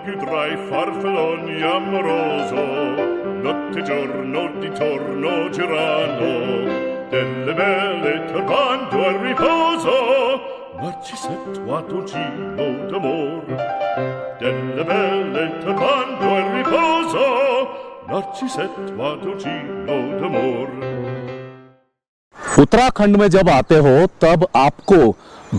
chiudrai farfalloni amoroso, notte e giorno d'intorno girano, delle belle turbando al riposo, Narcisetto a dolcino d'amor, delle belle turbando al riposo, Narcisetto a dolcino d'amor. Uttarakhand में जब आते हो तब आपको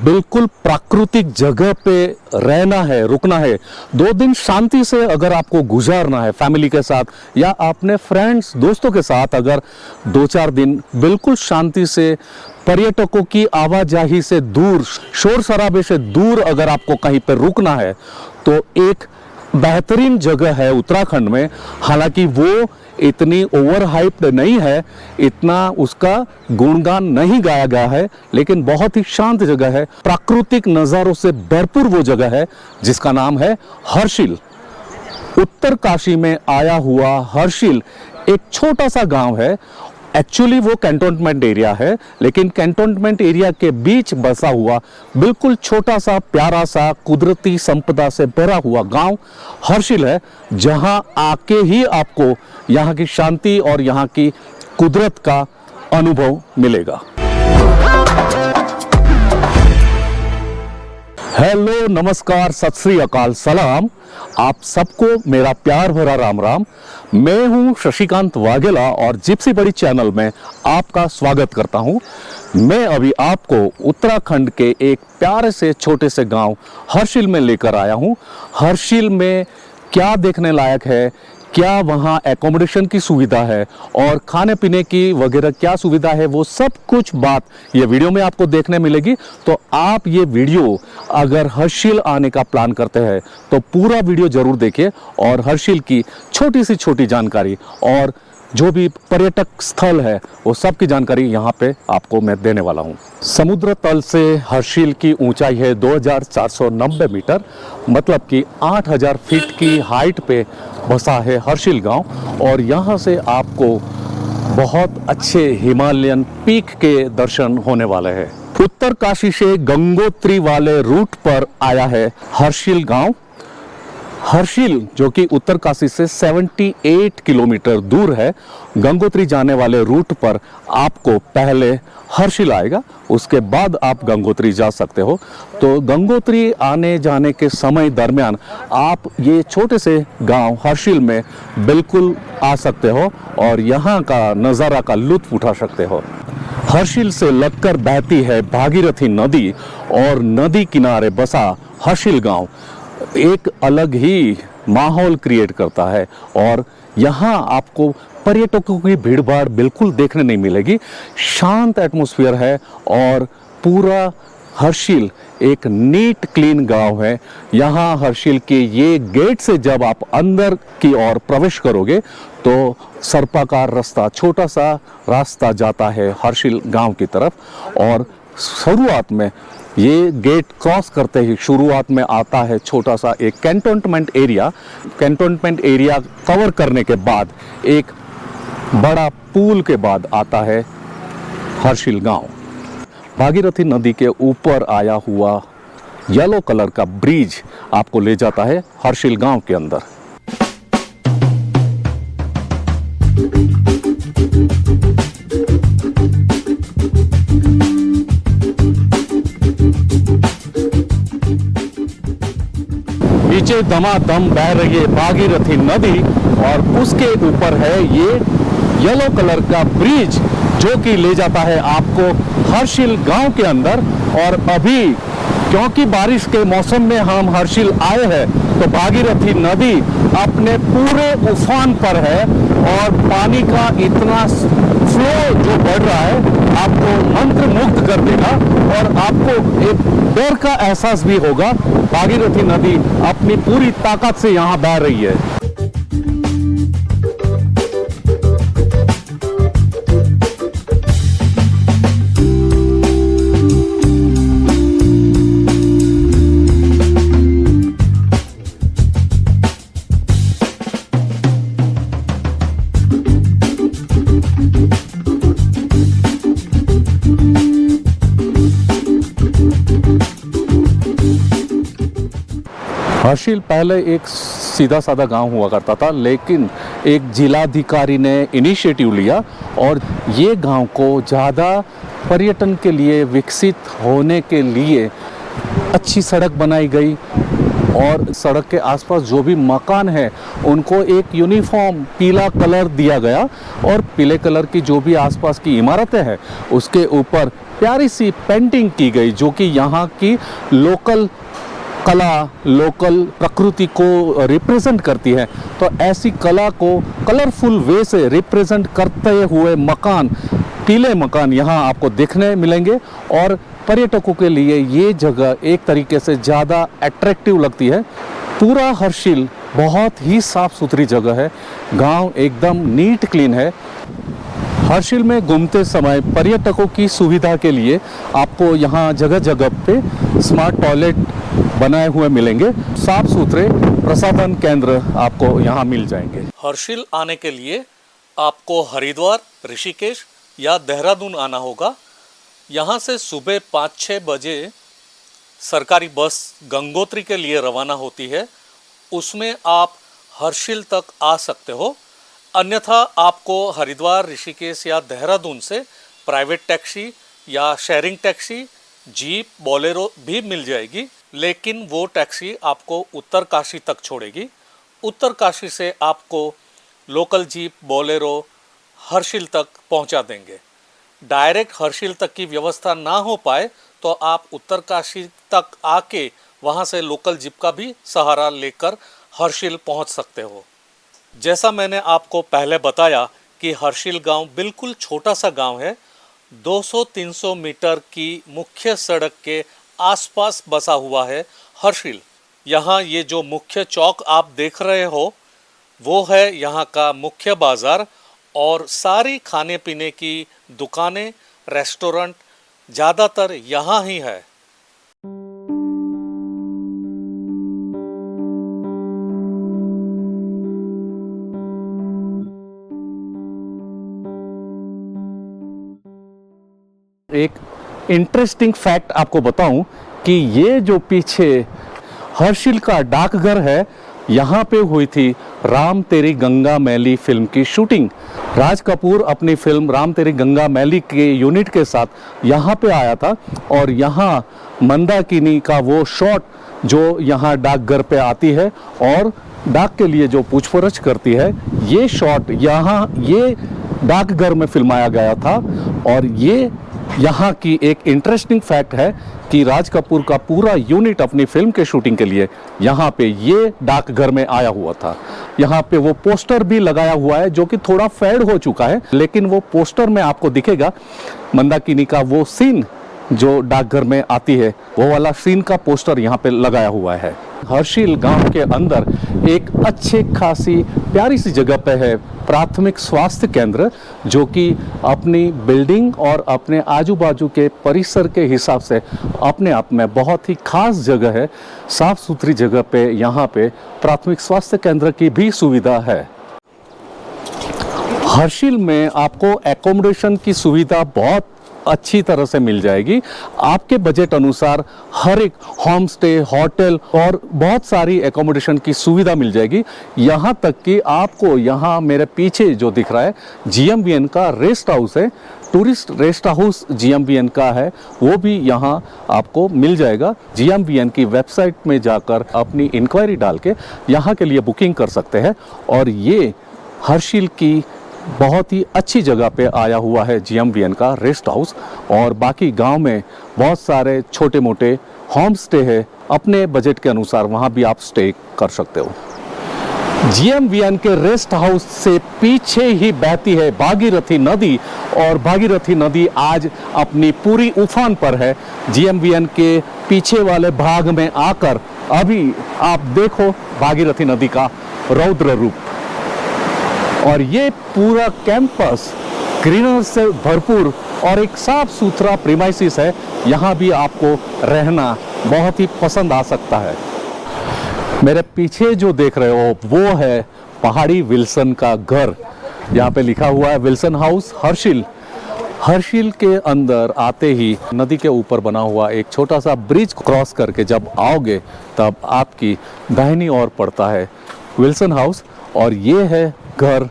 बिल्कुल प्राकृतिक जगह पे रहना है, रुकना है। 2 दिन शांति से अगर आपको गुजारना है फैमिली के साथ या अपने फ्रेंड्स दोस्तों के साथ, अगर 2-4 दिन बिल्कुल शांति से पर्यटकों की आवाजाही से दूर, शोर शराबे से दूर अगर आपको कहीं पर रुकना है तो एक बेहतरीन जगह है उत्तराखंड में। हालांकि वो इतनी ओवर हाइप्ड नहीं है, इतना उसका गुणगान नहीं गाया गया है, लेकिन बहुत ही शांत जगह है, प्राकृतिक नज़ारों से भरपूर वो जगह है जिसका नाम है हर्षिल। उत्तरकाशी में आया हुआ हर्षिल एक छोटा सा गांव है। एक्चुअली वो कैंटोनमेंट एरिया है, लेकिन कैंटोनमेंट एरिया के बीच बसा हुआ बिल्कुल छोटा सा प्यारा सा कुदरती संपदा से भरा हुआ गांव हर्षिल है, जहां आके ही आपको यहाँ की शांति और यहाँ की कुदरत का अनुभव मिलेगा। हेलो, नमस्कार, सत श्री अकाल, सलाम। आप सबको मेरा प्यार भरा राम राम। मैं हूं शशिकांत वाघेला और जिप्सी बड़ी चैनल में आपका स्वागत करता हूं। मैं अभी आपको उत्तराखंड के एक प्यारे से छोटे से गांव हर्षिल में लेकर आया हूं। हर्षिल में क्या देखने लायक है, क्या वहाँ एकोमोडेशन की सुविधा है और खाने पीने की वगैरह क्या सुविधा है, वो सब कुछ बात ये वीडियो में आपको देखने मिलेगी। तो आप ये वीडियो अगर हर्षिल आने का प्लान करते हैं तो पूरा वीडियो जरूर देखिए और हर्षिल की छोटी सी छोटी जानकारी और जो भी पर्यटक स्थल है वो सब की जानकारी यहाँ पे आपको मैं देने वाला हूँ। समुद्र तल से हर्षिल की ऊंचाई है 2490 मीटर, मतलब कि 8000 फीट की हाइट पे बसा है हर्षिल गांव। और यहाँ से आपको बहुत अच्छे हिमालयन पीक के दर्शन होने वाले हैं। उत्तरकाशी से गंगोत्री वाले रूट पर आया है हर्षिल गांव। हर्षिल जो कि उत्तरकाशी से 78 किलोमीटर दूर है, गंगोत्री जाने वाले रूट पर आपको पहले हर्षिल आएगा, उसके बाद आप गंगोत्री जा सकते हो। तो गंगोत्री आने जाने के समय दरमियान आप ये छोटे से गांव हर्षिल में बिल्कुल आ सकते हो और यहाँ का नज़ारा का लुत्फ उठा सकते हो। हर्षिल से लगकर बहती है भागीरथी नदी और नदी किनारे बसा हर्षिल गांव एक अलग ही माहौल क्रिएट करता है और यहाँ आपको पर्यटकों की भीड़ भाड़ बिल्कुल देखने नहीं मिलेगी। शांत एटमॉस्फेयर है और पूरा हर्षिल एक नीट क्लीन गांव है। यहाँ हर्षिल के ये गेट से जब आप अंदर की ओर प्रवेश करोगे तो सर्पाकार रास्ता, छोटा सा रास्ता जाता है हर्षिल गांव की तरफ। और शुरुआत में ये गेट क्रॉस करते ही शुरुआत में आता है छोटा सा एक cantonment area. Cantonment area cover करने के बाद एक बड़ा पुल के बाद आता है हर्षिल गांव। भागीरथी नदी के ऊपर आया हुआ येलो कलर का ब्रिज आपको ले जाता है हर्षिल गांव के अंदर। नीचे दमादम बह रही है भागीरथी नदी और उसके ऊपर है ये येलो कलर का ब्रिज जो कि ले जाता है आपको हर्षिल गांव के अंदर। और अभी क्योंकि बारिश के मौसम में हम हर्षिल आए हैं तो भागीरथी नदी अपने पूरे उफान पर है और पानी का इतना फ्लो जो बढ़ रहा है आपको मंत्र मुग्ध कर देगा और आपको एक डर का एहसास भी होगा। भागीरथी नदी अपनी पूरी ताकत से यहाँ बह रही है। हर्षिल पहले एक सीधा साधा गांव हुआ करता था, लेकिन एक जिलाधिकारी ने इनिशिएटिव लिया और ये गांव को ज़्यादा पर्यटन के लिए विकसित होने के लिए अच्छी सड़क बनाई गई और सड़क के आसपास जो भी मकान है उनको एक यूनिफॉर्म पीला कलर दिया गया और पीले कलर की जो भी आसपास की इमारतें हैं उसके ऊपर प्यारी सी पेंटिंग की गई जो कि यहाँ की लोकल कला, लोकल प्रकृति को रिप्रेजेंट करती है। तो ऐसी कला को कलरफुल वे से रिप्रेजेंट करते हुए मकान, पीले मकान यहाँ आपको देखने मिलेंगे और पर्यटकों के लिए ये जगह एक तरीके से ज़्यादा अट्रैक्टिव लगती है। पूरा हर्षिल बहुत ही साफ़ सुथरी जगह है, गांव एकदम नीट क्लीन है। हर्षिल में घूमते समय पर्यटकों की सुविधा के लिए आपको यहाँ जगह जगह पे स्मार्ट टॉयलेट बनाए हुए मिलेंगे, साफ सुथरे प्रसाधन केंद्र आपको यहाँ मिल जाएंगे। हर्षिल आने के लिए आपको हरिद्वार, ऋषिकेश या देहरादून आना होगा। यहाँ से सुबह 5-6 बजे सरकारी बस गंगोत्री के लिए रवाना होती है, उसमें आप हर्षिल तक आ सकते हो। अन्यथा आपको हरिद्वार, ऋषिकेश या देहरादून से प्राइवेट टैक्सी या शेयरिंग टैक्सी, जीप, बोलेरो भी मिल जाएगी, लेकिन वो टैक्सी आपको उत्तरकाशी तक छोड़ेगी। उत्तरकाशी से आपको लोकल जीप, बोलेरो हर्षिल तक पहुंचा देंगे। डायरेक्ट हर्षिल तक की व्यवस्था ना हो पाए तो आप उत्तरकाशी तक आके वहां से लोकल जीप का भी सहारा लेकर हर्षिल पहुंच सकते हो। जैसा मैंने आपको पहले बताया कि हर्षिल गांव बिल्कुल छोटा सा गांव है। 200-300 मीटर की मुख्य सड़क के आसपास बसा हुआ है हर्षिल। यहाँ ये जो मुख्य चौक आप देख रहे हो वो है यहाँ का मुख्य बाज़ार और सारी खाने पीने की दुकानें, रेस्टोरेंट ज़्यादातर यहाँ ही है। एक इंटरेस्टिंग फैक्ट आपको बताऊं कि ये जो पीछे हर्षिल का डाकघर है, यहाँ पे हुई थी राम तेरी गंगा मैली फिल्म की शूटिंग। राज कपूर अपनी फिल्म राम तेरी गंगा मैली के यूनिट के साथ यहाँ पे आया था और यहाँ मंदाकिनी का वो शॉट जो यहाँ डाकघर पे आती है और डाक के लिए जो पूछपरछ करती है, ये शॉट यहाँ ये डाकघर में फिल्माया गया था। और ये यहाँ की एक इंटरेस्टिंग फैक्ट है कि राज कपूर का पूरा यूनिट अपनी फिल्म के शूटिंग के लिए यहाँ पे ये डाकघर में आया हुआ था। यहाँ पे वो पोस्टर भी लगाया हुआ है जो कि थोड़ा फेड हो चुका है, लेकिन वो पोस्टर में आपको दिखेगा मंदाकिनी का वो सीन जो डाकघर में आती है, वो वाला सीन का पोस्टर यहाँ पे लगाया हुआ है। हर्षिल गांव के अंदर एक अच्छी खासी प्यारी सी जगह पे है प्राथमिक स्वास्थ्य केंद्र, जो कि अपनी बिल्डिंग और अपने आजू बाजू के परिसर के हिसाब से अपने आप में बहुत ही खास जगह है। साफ सुथरी जगह पे यहाँ पे प्राथमिक स्वास्थ्य केंद्र की भी सुविधा है। हर्षिल में आपको एकोमोडेशन की सुविधा बहुत अच्छी तरह से मिल जाएगी। आपके बजट अनुसार हर एक होम स्टे, होटल और बहुत सारी एकोमोडेशन की सुविधा मिल जाएगी। यहाँ तक कि आपको यहाँ मेरे पीछे जो दिख रहा है GMBN का रेस्ट हाउस है, टूरिस्ट रेस्ट हाउस GMBN का है, वो भी यहाँ आपको मिल जाएगा। GMBN की वेबसाइट में जाकर अपनी इंक्वायरी डाल के यहाँ के लिए बुकिंग कर सकते हैं। और ये हर्षिल की बहुत ही अच्छी जगह पे आया हुआ है GMBN का रेस्ट हाउस। और बाकी गांव में बहुत सारे छोटे मोटे होम स्टे है, अपने बजट के अनुसार वहां भी आप स्टे कर सकते हो। GMBN के रेस्ट हाउस से पीछे ही बहती है भागीरथी नदी और भागीरथी नदी आज अपनी पूरी उफान पर है। GMBN के पीछे वाले भाग में आकर अभी आप देखो भागीरथी नदी का रौद्र रूप। और ये पूरा कैंपस ग्रीनर से भरपूर और एक साफ सुथरा प्रीमाइसिस है। यहाँ भी आपको रहना बहुत ही पसंद आ सकता है। मेरे पीछे जो देख रहे हो वो है पहाड़ी विल्सन का घर। यहाँ पे लिखा हुआ है विल्सन हाउस हर्षिल। हर्षिल के अंदर आते ही नदी के ऊपर बना हुआ एक छोटा सा ब्रिज क्रॉस करके जब आओगे तब आपकी दाहिनी ओर पड़ता है विल्सन हाउस और ये है घर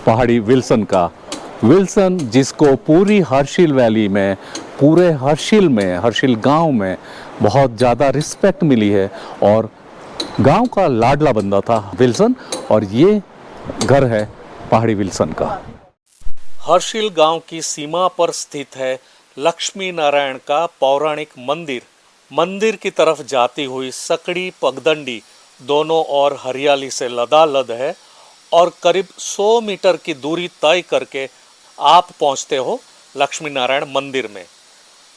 पहाड़ी विल्सन का। विल्सन जिसको पूरी हर्षिल वैली में, पूरे हर्षिल गांव में बहुत ज़्यादा रिस्पेक्ट मिली है और गांव का लाडला बंदा था विल्सन और ये घर है पहाड़ी विल्सन का। हर्षिल गांव की सीमा पर स्थित है लक्ष्मी नारायण का पौराणिक मंदिर। मंदिर की तरफ जाती हुई सकड़ी पगडंडी दोनों ओर हरियाली से लदालद है और करीब 100 मीटर की दूरी तय करके आप पहुंचते हो लक्ष्मी नारायण मंदिर में।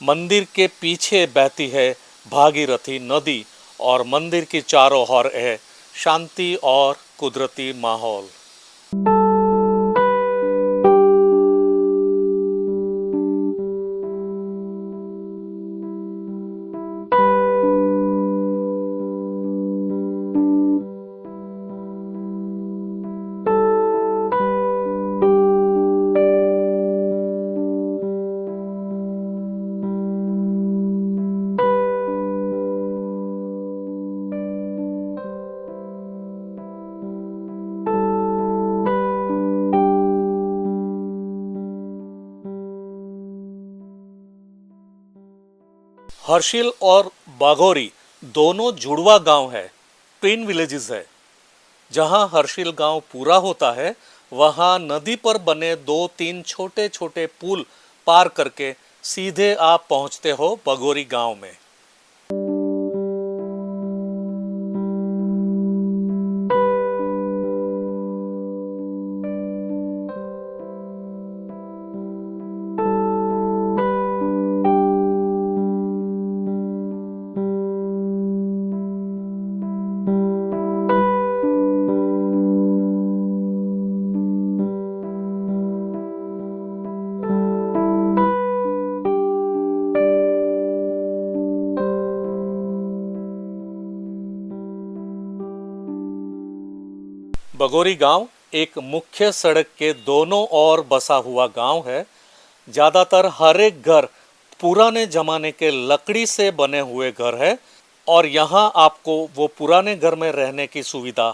मंदिर के पीछे बहती है भागीरथी नदी और मंदिर की चारों ओर है शांति और कुदरती माहौल। हर्षिल और बाघोरी दोनों जुड़वा गांव है, ट्विन विलेजेस है। जहां हर्षिल गांव पूरा होता है वहां नदी पर बने 2-3 छोटे छोटे पुल पार करके सीधे आप पहुंचते हो बाघोरी गांव में। बाघोरी गांव एक मुख्य सड़क के दोनों ओर बसा हुआ गांव है। ज़्यादातर हर एक घर पुराने ज़माने के लकड़ी से बने हुए घर है और यहाँ आपको वो पुराने घर में रहने की सुविधा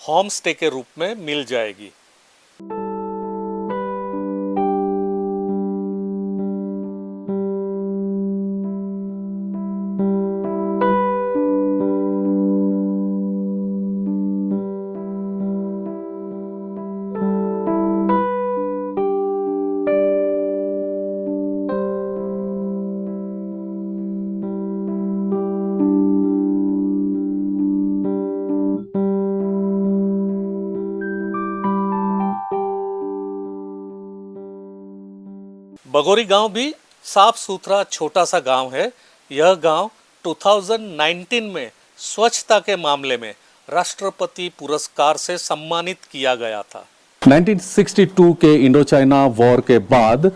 होम स्टे के रूप में मिल जाएगी। बाघोरी गांव भी साफ सुथरा छोटा सा गांव है। यह गांव 2019 में स्वच्छता के मामले में राष्ट्रपति पुरस्कार से सम्मानित किया गया था। 1962 के इंडो चाइना वॉर के बाद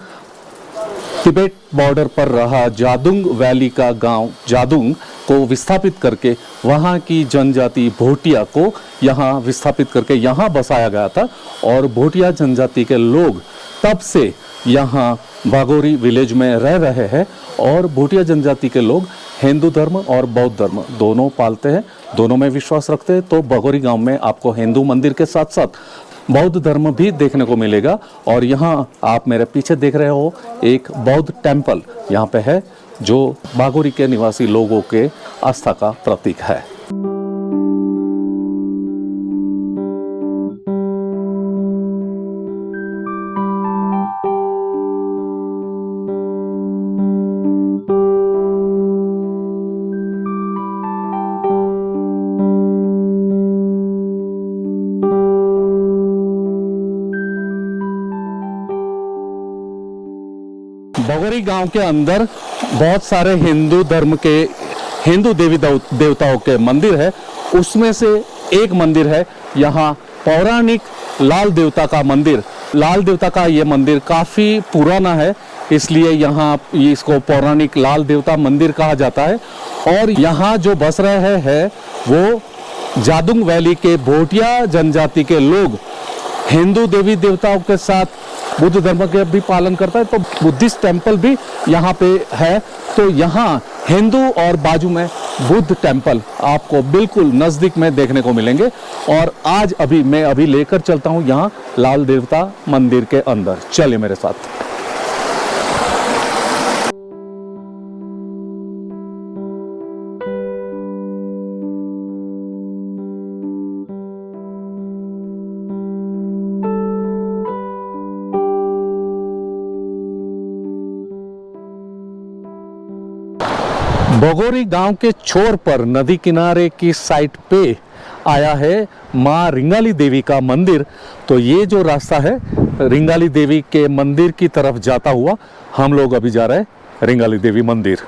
तिब्बत बॉर्डर पर रहा जादुंग वैली का गांव जादुंग को विस्थापित करके वहां की जनजाति भोटिया को यहां विस्थापित करके यहां बसाया गया था और भोटिया जनजाति के लोग तब से यहाँ बाघोरी विलेज में रह रहे हैं और भोटिया जनजाति के लोग हिंदू धर्म और बौद्ध धर्म दोनों पालते हैं, दोनों में विश्वास रखते हैं। तो बाघोरी गांव में आपको हिंदू मंदिर के साथ साथ बौद्ध धर्म भी देखने को मिलेगा और यहाँ आप मेरे पीछे देख रहे हो एक बौद्ध टेम्पल यहाँ पे है जो बाघोरी के निवासी लोगों के आस्था का प्रतीक है। बाघोरी गांव के अंदर बहुत सारे हिंदू धर्म के हिंदू देवी देवताओं के मंदिर है। उसमें से एक मंदिर है यहाँ पौराणिक लाल देवता का मंदिर। लाल देवता का ये मंदिर काफ़ी पुराना है, इसलिए यहाँ इसको पौराणिक लाल देवता मंदिर कहा जाता है। और यहाँ जो बस रहे हैं वो जादुंग वैली के भोटिया जनजाति के लोग हिंदू देवी देवताओं के साथ बुद्ध धर्म के भी पालन करता है, तो बुद्धिस्ट टेम्पल भी यहाँ पे है। तो यहाँ हिंदू और बाजू में बुद्ध टेम्पल आपको बिल्कुल नज़दीक में देखने को मिलेंगे। और आज मैं अभी लेकर चलता हूँ यहाँ लाल देवता मंदिर के अंदर। चलिए मेरे साथ। बगोरी गांव के छोर पर नदी किनारे की साइट पे आया है माँ रिंगाली देवी का मंदिर। तो ये जो रास्ता है रिंगाली देवी के मंदिर की तरफ जाता हुआ हम लोग अभी जा रहे हैं रिंगाली देवी मंदिर।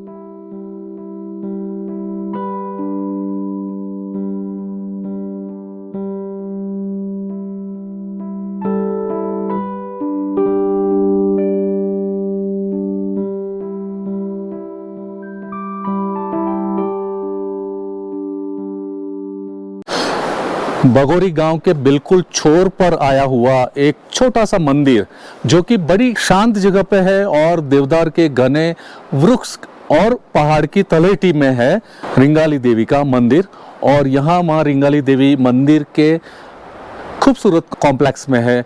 बगोरी गांव के बिल्कुल छोर पर आया हुआ एक छोटा सा मंदिर जो कि बड़ी शांत जगह पे है और देवदार के घने वृक्ष और पहाड़ की तलहटी में है रिंगाली देवी का मंदिर। और यहाँ माँ रिंगाली देवी मंदिर के खूबसूरत कॉम्प्लेक्स में है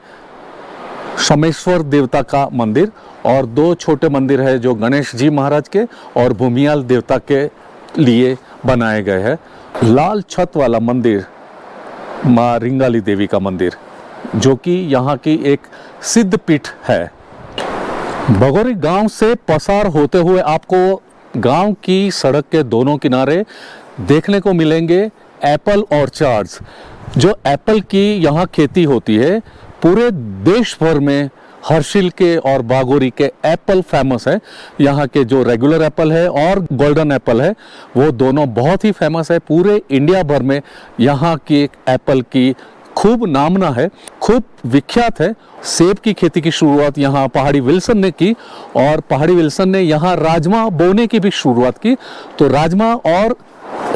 सोमेश्वर देवता का मंदिर और दो छोटे मंदिर है जो गणेश जी महाराज के और भूमियाल देवता के लिए बनाए गए हैं। लाल छत वाला मंदिर माँ रिंगाली देवी का मंदिर जो कि यहाँ की एक सिद्ध पीठ है। बगोरी गांव से पसार होते हुए आपको गांव की सड़क के दोनों किनारे देखने को मिलेंगे एप्पल ऑर्चार्ड्स। जो एप्पल की यहाँ खेती होती है, पूरे देश भर में हर्षिल के और बागोरी के एप्पल फेमस है। यहाँ के जो रेगुलर एप्पल है और गोल्डन एप्पल है वो दोनों बहुत ही फेमस है। पूरे इंडिया भर में यहाँ की एक एप्पल की खूब नामना है, खूब विख्यात है। सेब की खेती की शुरुआत यहाँ पहाड़ी विल्सन ने की और पहाड़ी विल्सन ने यहाँ राजमा बोने की भी शुरुआत की। तो राजमा और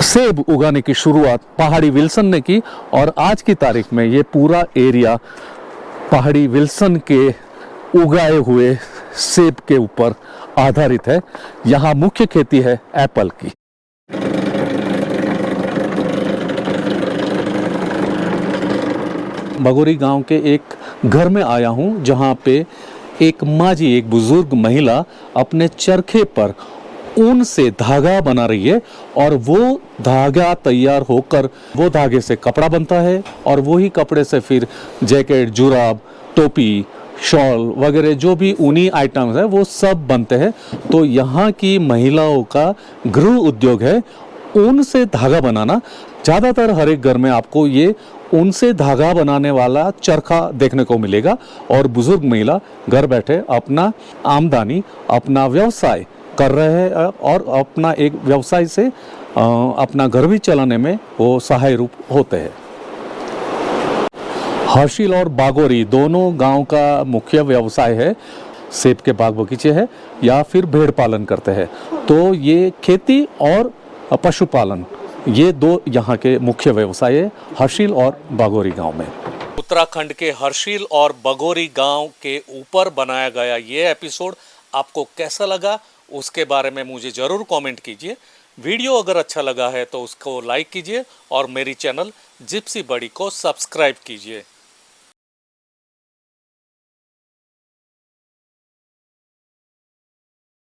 सेब उगाने की शुरुआत पहाड़ी विल्सन ने की और आज की तारीख में ये पूरा एरिया पहाड़ी विल्सन के उगाए हुए सेब के ऊपर आधारित है। यहाँ मुख्य खेती है एप्पल की। बगोरी गांव के एक घर में आया हूँ जहाँ पे एक माँ जी, एक बुजुर्ग महिला अपने चरखे पर ऊन से धागा बना रही है और वो धागा तैयार होकर वो धागे से कपड़ा बनता है और वही कपड़े से फिर जैकेट, जुराब, टोपी, शॉल वगैरह जो भी ऊनी आइटम्स है वो सब बनते हैं। तो यहाँ की महिलाओं का गृह उद्योग है ऊन से धागा बनाना। ज़्यादातर हर एक घर में आपको ये ऊन से धागा बनाने वाला चरखा देखने को मिलेगा और बुजुर्ग महिला घर बैठे अपना आमदनी, अपना व्यवसाय कर रहे हैं और अपना एक व्यवसाय से अपना घर भी चलाने में वो सहाय रूप होते हैं। हर्षिल और बागोरी दोनों गांव का मुख्य व्यवसाय है, सेब के बाग बगीचे है या फिर भेड़ पालन करते हैं। तो ये खेती और पशुपालन ये दो यहाँ के मुख्य व्यवसाय है हर्षिल और बागोरी गांव में। उत्तराखंड के हर्षिल और बागोरी गांव के ऊपर बनाया गया ये एपिसोड आपको कैसा लगा उसके बारे में मुझे ज़रूर कमेंट कीजिए। वीडियो अगर अच्छा लगा है तो उसको लाइक कीजिए और मेरी चैनल जिप्सी बड़ी को सब्सक्राइब कीजिए।